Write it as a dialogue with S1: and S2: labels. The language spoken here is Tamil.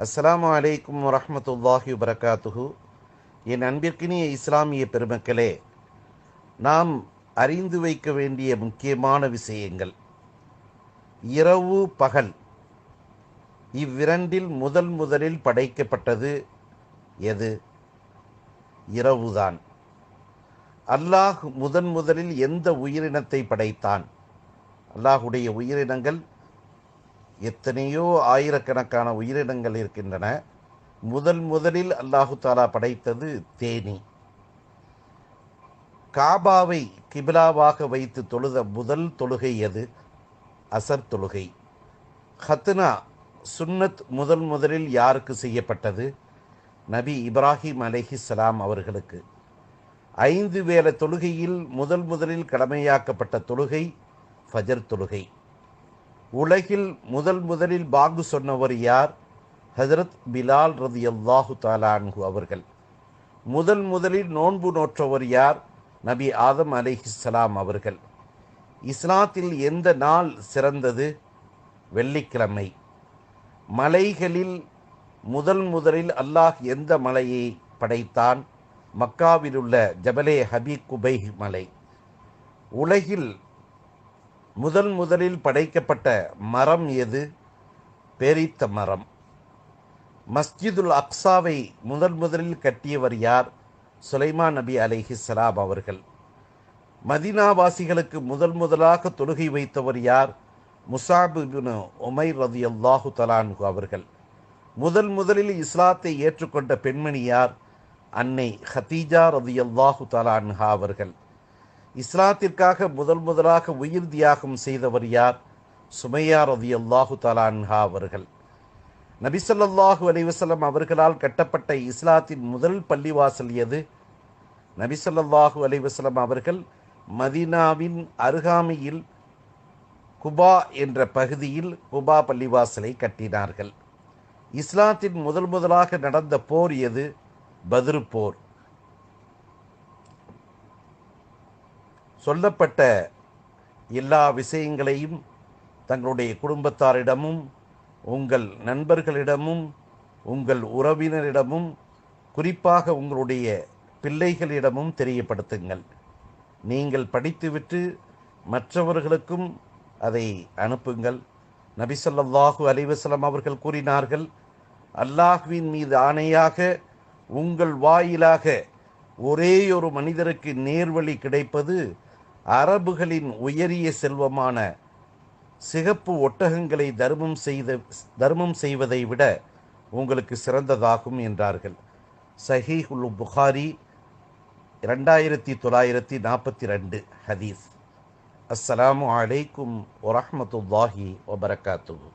S1: அஸ்ஸலாமு அலைக்கும் வரஹ்மத்துல்லாஹி வபரகாத்துஹு. என் அன்பிற்கினிய இஸ்லாமிய பெருமக்களே, நாம் அறிந்து வைக்க வேண்டிய முக்கியமான விஷயங்கள். இரவு பகல் இவ்விரண்டில் முதலில் படைக்கப்பட்டது எது? இரவுதான். அல்லாஹ் முதலில் எந்த உயிரினத்தை படைத்தான்? அல்லாஹுடைய உயிரினங்கள் எத்தனையோ ஆயிரக்கணக்கான உயிரினங்கள் இருக்கின்றன. முதலில் அல்லாஹு தாலா படைத்தது தேனி. காபாவை கிபிலாவாக வைத்து தொழுத முதல் தொழுகை எது? அசர் தொழுகை. ஹத்னா சுன்னத் முதலில் யாருக்கு செய்யப்பட்டது? நபி இப்ராஹிம் அலைஹிஸ்ஸலாம் அவர்களுக்கு. 5 வேளை தொழுகையில் முதலில் கடமையாக்கப்பட்ட தொழுகை ஃபஜர் தொழுகை. உலகில் முதலில் பாங்கு சொன்னவர் யார்? ஹஜ்ரத் பிலால் ரலியல்லாஹு தஆலா அன்ஹு அவர்கள். முதலில் நோன்பு நோற்றவர் யார்? நபி ஆதம் அலைஹிஸ்ஸலாம் அவர்கள். இஸ்லாத்தில் எந்த நாள் சிறந்தது? வெள்ளிக்கிழமை. மலைகளில் முதலில் அல்லாஹ் எந்த மலையை படைத்தான்? மக்காவில் உள்ள ஜபலே ஹபீப் குபைஹ் மலை. உலகில் முதலில் படைக்கப்பட்ட மரம் எது? பேரித்த மரம். மஸ்ஜிதுல் அக்ஸாவை முதலில் கட்டியவர் யார்? சுலைமான் நபி அலைஹிஸ்ஸலாம் அவர்கள். மதீனாவாசிகளுக்கு முதலாக தொழுகை வைத்தவர் யார்? முஸாப் இப்னு உமைர் ரலியல்லாஹு தஆலா அன்ஹு அவர்கள். முதலில் இஸ்லாத்தை ஏற்றுக்கொண்ட பெண்மணி யார்? அன்னை ஹதீஜா ரலியல்லாஹு தஆலா அன்ஹா அவர்கள். இஸ்லாத்திற்காக முதலாக உயிர் தியாகம் செய்தவர் யார்? சுமையா ரலியல்லாஹு தஆலா அன்ஹா அவர்கள். நபி ஸல்லல்லாஹு அலைஹி வஸல்லம் அவர்களால் கட்டப்பட்ட இஸ்லாத்தின் முதல் பள்ளிவாசல் எது? நபி ஸல்லல்லாஹு அலைஹி வஸல்லம் அவர்கள் மதீனாவின் அருகாமையில் குபா என்ற பகுதியில் குபா பள்ளிவாசலை கட்டினார்கள். இஸ்லாத்தின் முதலாக நடந்த போர் எது? பத்ர் போர். சொல்லப்பட்ட எல்லா விஷயங்களையும் தங்களுடைய குடும்பத்தாரிடமும், உங்கள் நண்பர்களிடமும், உங்கள் உறவினரிடமும், குறிப்பாக உங்களுடைய பிள்ளைகளிடமும் தெரியப்படுத்துங்கள். நீங்கள் படித்துவிட்டு மற்றவர்களுக்கும் அதை அனுப்புங்கள். நபி ஸல்லல்லாஹு அலைஹி வஸல்லம் அவர்கள் கூறினார்கள், அல்லாஹ்வின் மீது ஆணையாக உங்கள் வாயிலாக ஒரே ஒரு மனிதருக்கு நேர்வழி கிடைப்பது அரபுகளின் உயரிய செல்வமான சிகப்பு ஒட்டகங்களை தர்மம் செய்வதை விட உங்களுக்கு சிறந்ததாகும் என்றார்கள். சஹீஹுல் புகாரி 2942 ஹதீஸ். அஸ்ஸலாமு அலைக்கும் வரஹ்மத்துல்லாஹி வபரகாத்துஹு.